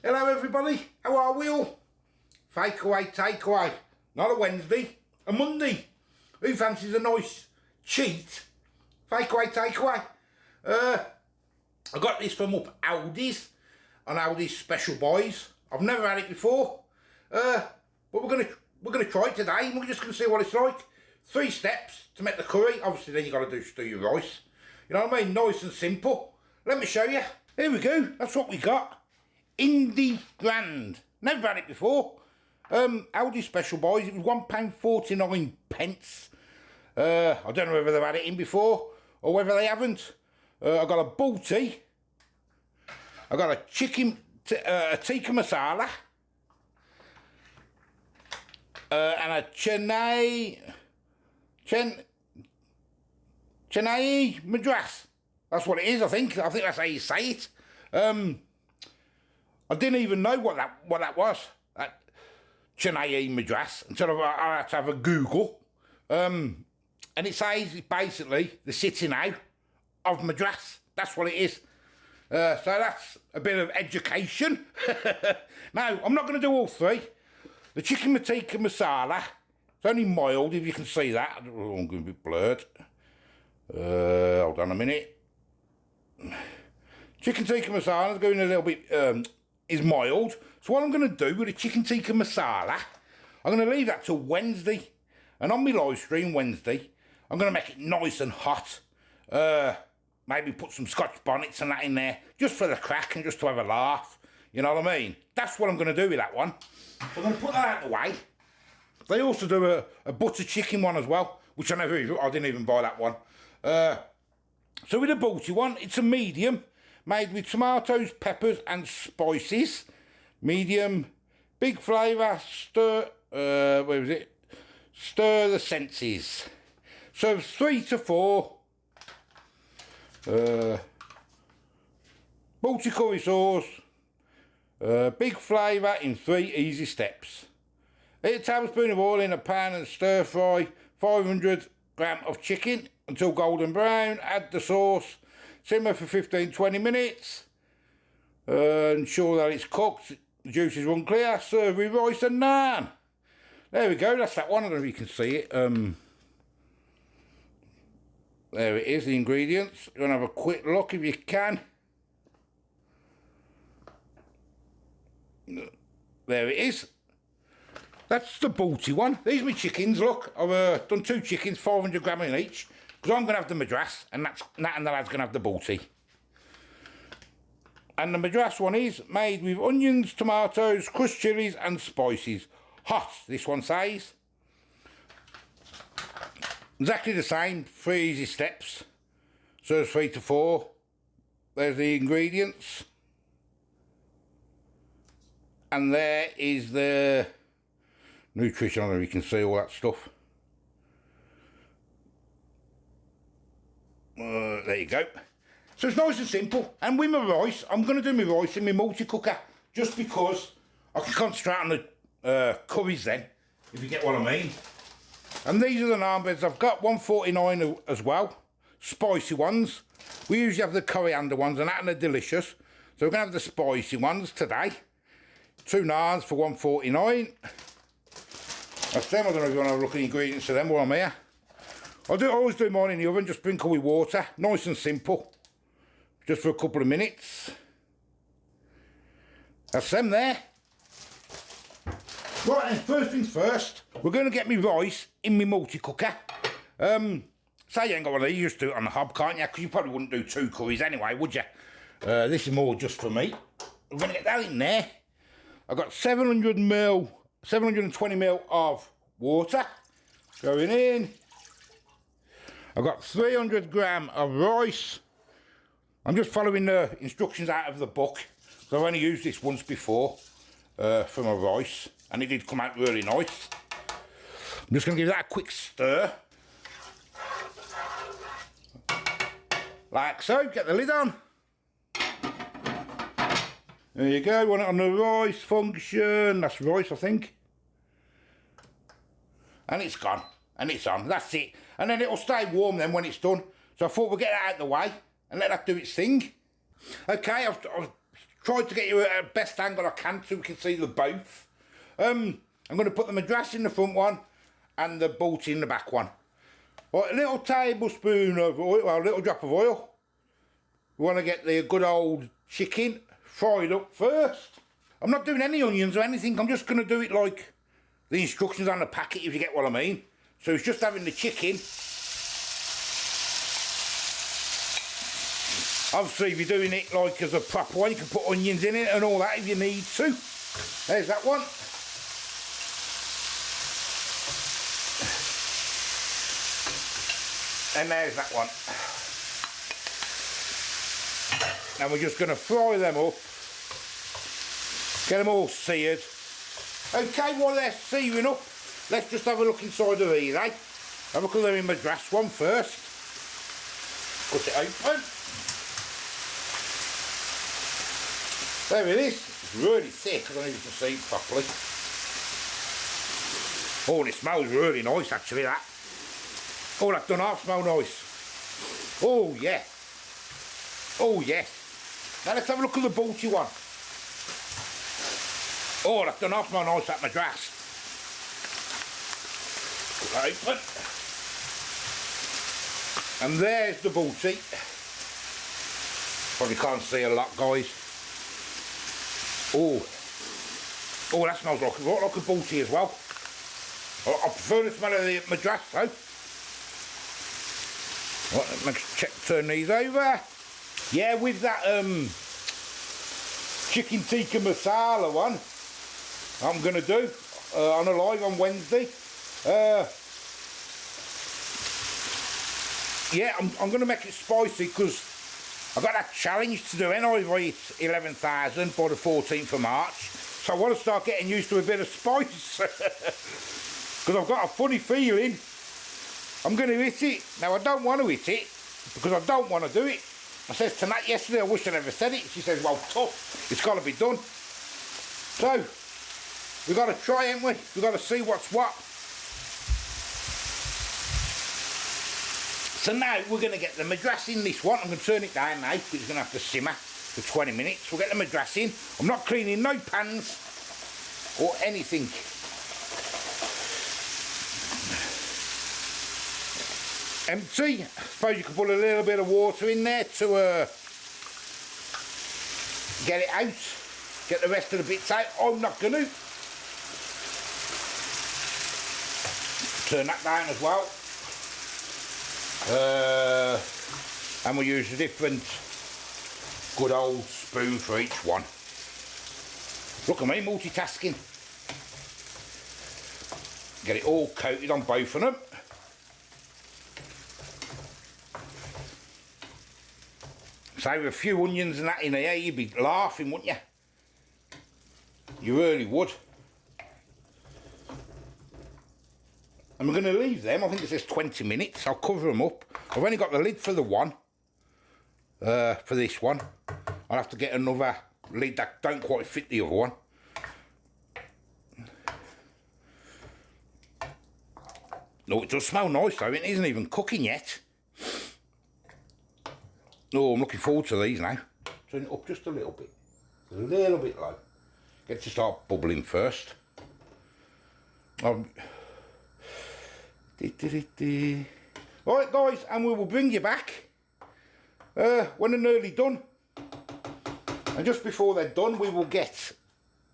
Hello everybody, how are we all? Fake away, take away. Not a Wednesday, a Monday. Who fancies a nice cheat? Fake away, take away. I got this from up Aldi's, on Aldi's special buys. I've never had it before. But we're gonna try it today, and we're just gonna see what it's like. 3 steps to make the curry. Obviously then you gotta do your rice. You know what I mean? Nice and simple. Let me show you. Here we go, that's what we got. Indie Grand. Never had it before. Aldi special buys. It was £1.49. I don't know whether they've had it in before or whether they haven't. I got a balti. I got a chicken tikka masala. And a chennai madras. That's what it is, I think that's how you say it. I didn't even know what that was, that chennai madras, until I had to have a Google. And it says basically the sitting out of madras. That's what it is. So that's a bit of education. Now, I'm not going to do all 3. The chicken tikka masala, it's only mild, if you can see that. Oh, I'm going to be blurred. Hold on a minute. Chicken tikka masala is going a little bit, is mild. So what I'm going to do with the chicken tikka masala, I'm going to leave that till Wednesday. And on my live stream Wednesday, I'm going to make it nice and hot. Maybe put some Scotch bonnets and that in there, just for the crack and just to have a laugh. You know what I mean? That's what I'm going to do with that one. I'm going to put that out of the way. They also do a butter chicken one as well, which I didn't even buy that one. So with the balti one, it's a medium, made with tomatoes, peppers and spices. Medium, big flavour, stir the senses. So 3 to 4. Balti curry sauce. Big flavour in 3 easy steps. Heat a tablespoon of oil in a pan and stir fry 500 grams of chicken until golden brown. Add the sauce. Simmer for 15-20 minutes. Ensure that it's cooked. The juices run clear. Serve with rice and naan. There we go. That's that one. I don't know if you can see it. There it is, the ingredients. You're going to have a quick look if you can. There it is. That's the balti one. These are my chickens, look. I've done 2 chickens, 500 grams in each. Because I'm going to have the madras, and Nat and the lad's going to have the balti. And the madras one is made with onions, tomatoes, crushed chillies and spices. Hot, this one says. Exactly the same, 3 easy steps. So it's 3 to 4. There's the ingredients. And there is the nutrition. I don't know if you can see all that stuff. There you go. So it's nice and simple. And with my rice, I'm going to do my rice in my multi-cooker, just because I can concentrate on the curries then, if you get what I mean. And these are the naan breads I've got, $1.49 as well. Spicy ones. We usually have the coriander ones, and they're delicious. So we're going to have the spicy ones today. 2 naans for $1.49. That's them. I don't know if you want to have a look at the ingredients of them while I'm here. I always do mine in the oven, just sprinkle with water. Nice and simple. Just for a couple of minutes. That's them there. Right then, first things first, we're going to get me rice in my multi-cooker. Say you ain't got one of these, you just do it on the hob, can't you? Because you probably wouldn't do 2 curries anyway, would you? This is more just for me. We're going to get that in there. I've got 720ml of water going in. I've got 300 grams of rice. I'm just following the instructions out of the book. So I've only used this once before for my rice, and it did come out really nice. I'm just going to give that a quick stir. Like so, get the lid on. There you go, want it on the rice function. That's rice, I think. And it's gone. And it's on. That's it. And then it'll stay warm then when it's done. So I thought we'll get that out of the way and let that do its thing. Okay, I've tried to get you a best angle I can so we can see the both. I'm going to put the madras in the front one and the balti in the back one. Right, a little tablespoon of oil, well, a little drop of oil. We want to get the good old chicken fried up first. I'm not doing any onions or anything, I'm just going to do it like the instructions on the packet, if you get what I mean. So it's just having the chicken. Obviously, if you're doing it like as a proper one, you can put onions in it and all that if you need to. There's that one. And there's that one. And we're just going to fry them up. Get them all seared. Okay, while they're searing up, let's just have a look inside of these, eh? Have a look at them in madras one first. Cut it open. There it is. It's really thick. I don't know if you can see it properly. Oh, and it smells really nice, actually, that. Oh, that done half smell nice. Oh, yeah. Oh, yes. Now let's have a look at the balti one. Oh, that done half smell nice, that madras. Open. And there's the balti. Probably can't see a lot, guys. Oh, oh, that smells like a balti as well. I prefer the smell of the madras though. Right, let's check, turn these over. Yeah, with that chicken tikka masala one, I'm gonna do on a live on Wednesday. Yeah, I'm gonna make it spicy because I've got that challenge to do anyway, right, 11,000 by the 14th of March. So I want to start getting used to a bit of spice. Because I've got a funny feeling I'm going to hit it. Now I don't want to hit it because I don't want to do it. I said to Nat yesterday, I wish I never said it. She says, well, tough, it's got to be done. So, we've got to try, haven't we? We've got to see what's what. So now we're going to get the madras in this one. I'm going to turn it down now because it's going to have to simmer for 20 minutes. We'll get the madras in. I'm not cleaning no pans or anything. Empty. I suppose you can put a little bit of water in there to get it out. Get the rest of the bits out. I'm not going to. Turn that down as well. And we'll use a different good old spoon for each one. Look at me multitasking. Get it all coated on both of them. So with a few onions and that in here, you'd be laughing, wouldn't you? You really would. And we're going to leave them, I think it says 20 minutes. I'll cover them up. I've only got the lid for the one. For this one. I'll have to get another lid that don't quite fit the other one. No, it does smell nice though. It isn't even cooking yet. Oh, I'm looking forward to these now. Turn it up just a little bit. A little bit low. Get to start bubbling first. Alright guys, and we will bring you back when they're nearly done. And just before they're done, we will get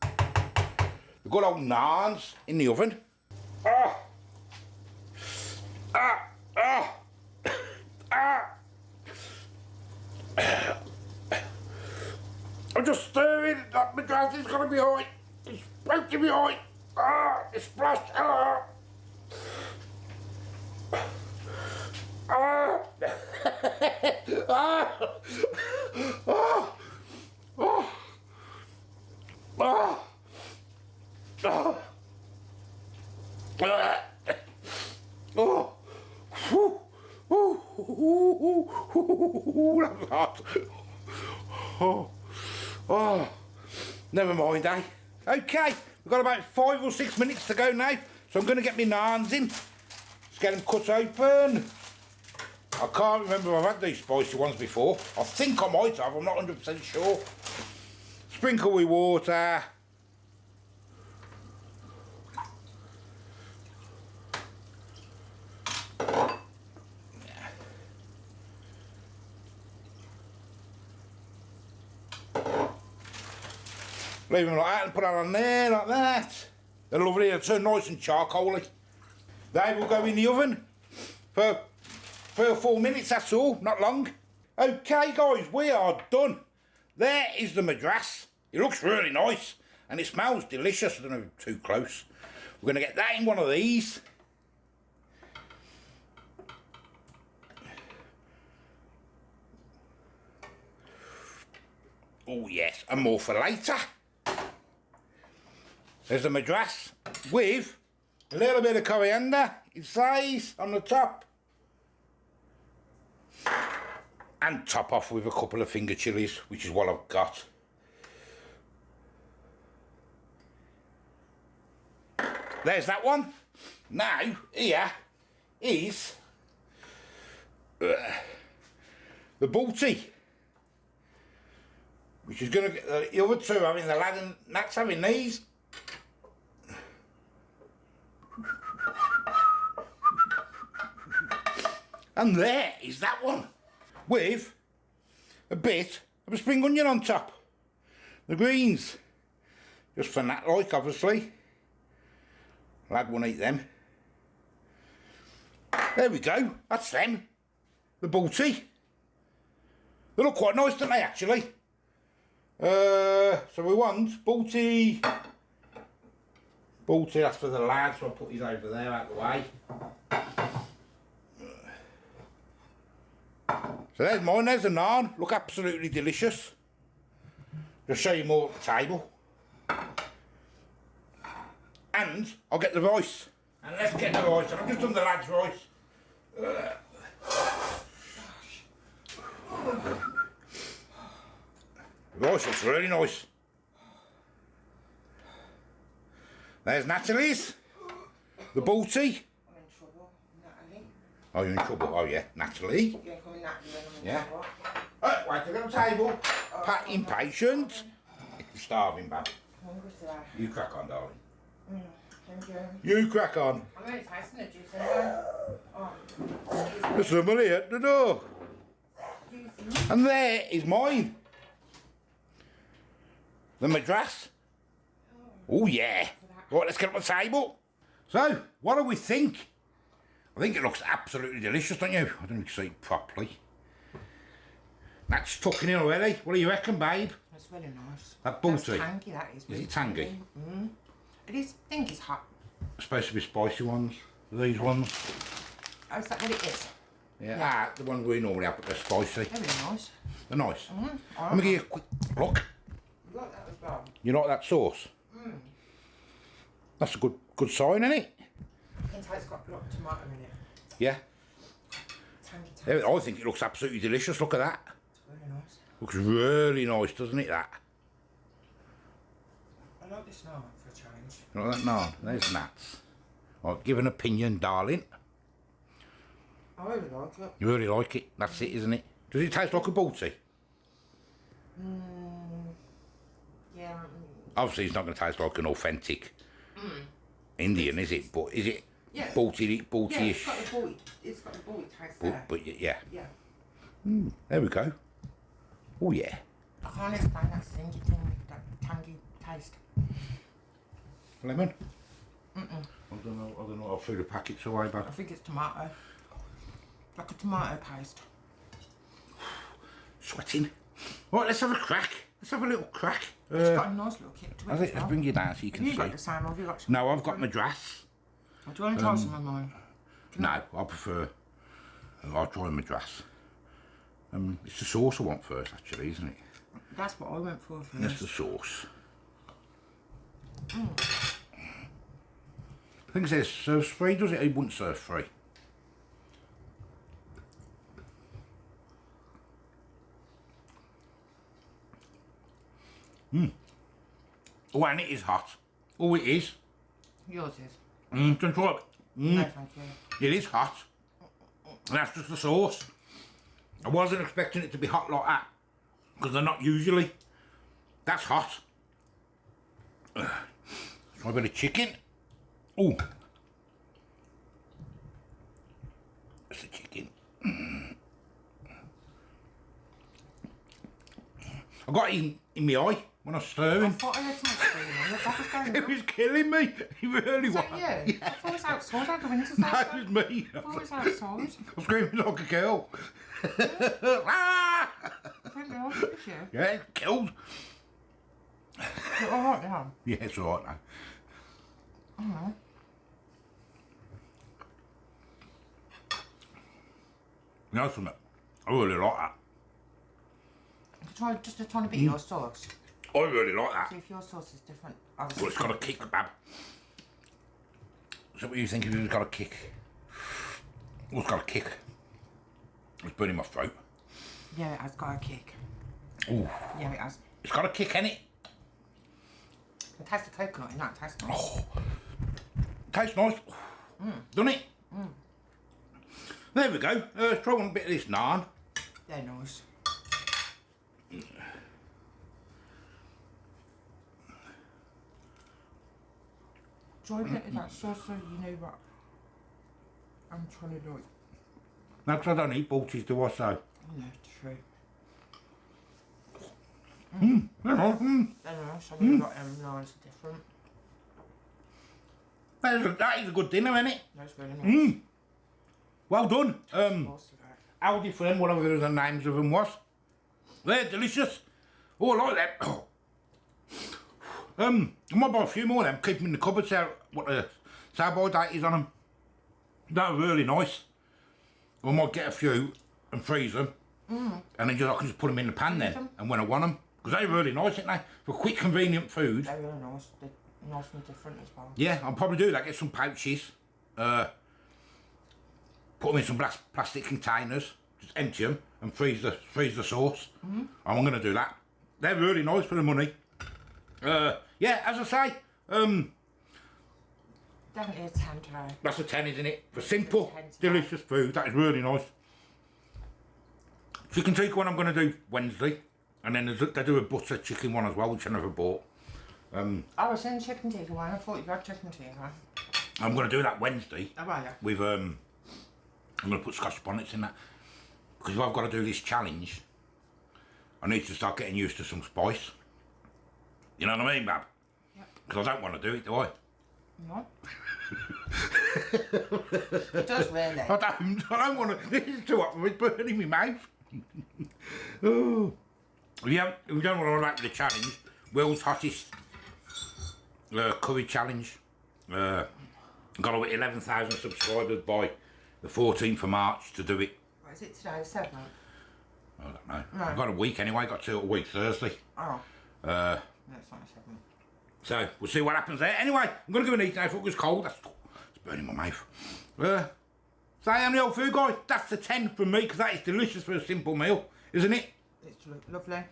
the good old naans in the oven. I'm just stirring, that madras is going to be hot. It's about to be hot. It's splashed. That was hot. Oh, never mind, eh? Okay, we've got about 5 or 6 minutes to go now, so I'm going to get my naans in. Let's get them cut open. I can't remember if I've had these spicy ones before. I think I might have, I'm not 100% sure. Sprinkle with water. Leave them like that and put it on there like that. They're lovely, they'll turn nice and charcoaly. They will go in the oven for 3 or 4 minutes, that's all, not long. Okay guys, we are done. There is the madras. It looks really nice and it smells delicious. I don't know, too close. We're going to get that in one of these. Oh yes, and more for later. There's the madras with a little bit of coriander, it says, on the top. And top off with a couple of finger chilies, which is what I've got. There's that one. Now, here is the balti, which is going to get the other two having the lad and Nat's having these. And there is that one, with a bit of a spring onion on top. The greens, just for Nat like, obviously. Lad won't eat them. There we go, that's them. The balti. They look quite nice, don't they, actually? So we want balti. Balti, that's for the lad, so I'll put these over there out of the way. So there's mine, there's the naan, look absolutely delicious. Just show you more at the table. And I'll get the rice. And let's get the rice, I've just done the lad's rice. The rice looks really nice. There's Natalie's, the balti. Oh, you're in trouble? Oh, yeah, Natalie. Yeah, call me Natalie. Yeah. Oh, wait, to get on the table. Pat, impatient. Starving, Bab. You crack on, darling. Thank you. You crack on. I'm only tasting the juice anyway. Oh, There's somebody at the door. And there is mine. The madras. Oh, yeah. Right, let's get on the table. So, what do we think? I think it looks absolutely delicious, don't you? I don't know if you can see it properly. That's tucking in already. What do you reckon, babe? That's really nice. That balti. That's tangy, that is. Is it tangy? Mm. It is, I think it's hot. It's supposed to be spicy ones. These ones. Oh, is that what it is? Yeah. Ah, the ones we normally have, but they're spicy. They're really nice. They're nice. Mm. Let me give you a quick look. You like that as well? You like that sauce? Mm. That's a good sign, isn't it? I can taste it's got a lot of tomato in it. Yeah. Tangy taste. I think it looks absolutely delicious. Look at that. It's really nice. Looks really nice, doesn't it, that? I like this now for a change. You like that naan? There's Nats. Right, give an opinion, darling. I really like it. You really like it? That's it, isn't it? Does it taste like a balti? Yeah. Obviously, it's not going to taste like an authentic Indian, is it? But is it Yeah. balti-ish? Yeah, it's got the balti taste there. But yeah. Yeah. There we go. Oh, yeah. I can't explain that stingy thing with that tangy taste. Lemon? I don't know. I'll throw the packets away, I but think it's tomato. Like a tomato paste. sweating. Right, let's have a crack. Let's have a little crack. It's got a nice little kick to it. Let's bring you down so you can Have see. you got the same? Have you got some? No, I've got madras. Do you want to try some of mine? No, I prefer. I'll try madras. It's the sauce I want first, actually, isn't it? That's what I went for first. That's the sauce. I think it says serve free, does it? It wouldn't serve free. Oh, and it is hot. Oh, it is. Yours is. Don't try it. No, thank you. It is hot. And that's just the sauce. I wasn't expecting it to be hot like that, because they're not usually. That's hot. Try a bit of chicken. Ooh. That's the chicken. I got it in my eye when I was I stirring. thought I heard something screaming. What was going It on? was killing me. It really Was was. that you? Yeah. I thought it was outside. I had the windows That outside. was me. I thought it was outside. I was screaming like a girl. Ah! I didn't realise it was you. Yeah, it's killed. You're alright now? Yeah, it's alright now. Oh. You know something? I really like that. Try just a tiny bit of your sauce. I really like that. See if your sauce is different. Well, it's got a kick, Bab. So what do you think if it's got a kick? Oh, it's got a kick. It's burning my throat. Yeah, it has got a kick. Ooh. Yeah, it has. It's got a kick, innit? It tastes the coconut in that. It tastes nice. Oh. Tastes nice. Doesn't it? There we go. Let's try one bit of this naan. They're nice. Try a bit of that sauce so you know what I'm trying to like. No, because I don't eat balties, do I, so? Yeah, true. They're nice. They're nice. I mean, like nice, different. That is a good dinner, isn't it? That's really nice. Well done. Sauce of that. Aldi for them, whatever the names of them was. They're delicious. Oh, I like them. I might buy a few more of them, keep them in the cupboard, see what the sell-by date is on them. They're really nice. I might get a few and freeze them. And then I can just put them in the pan then, and when I want them. Because they're really nice, aren't they? For quick, convenient food. They're really nice. They're nice and different as well. Yeah, I'll probably do that. Get some pouches. Put them in some plastic containers. Just empty them and freeze the sauce. I'm going to do that. They're really nice for the money. Yeah, as I say, Definitely a 10 today. that's a 10, isn't it? For simple, 10 today. delicious food. That is really nice. Chicken tikka one I'm going to do Wednesday. And then they do a butter chicken one as well, which I never bought. I was in chicken tikka one. I thought you had chicken tikka. I'm going to do that Wednesday. Oh, are you? With, I'm going to put Scotch bonnets in that. Because if I've got to do this challenge, I need to start getting used to some spice. You know what I mean, Bab? Yep. Because I don't want to do it, do I? No. It does really. I don't want to. This is too hot for me, it's burning my mouth. Oh. Yeah, if you don't want to like the challenge, world's hottest curry challenge. Got over 11,000 subscribers by the 14th of March to do it. What is it today? 7th? I don't know. No. I've got a week anyway, got till a week Thursday. Oh. Uh, No, it's not 7th. So we'll see what happens there. Anyway, I'm going to go and eat now. I thought it was cold. It's burning my mouth. So I am the old food guy. That's the 10 from me because that is delicious for a simple meal, isn't it? It's lovely.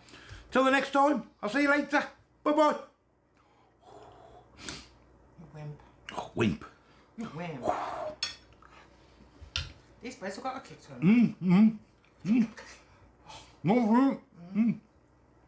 Till the next time. I'll see you later. Bye bye. You wimp. Oh, wimp. You wimp. These breads have got a kick to them. No,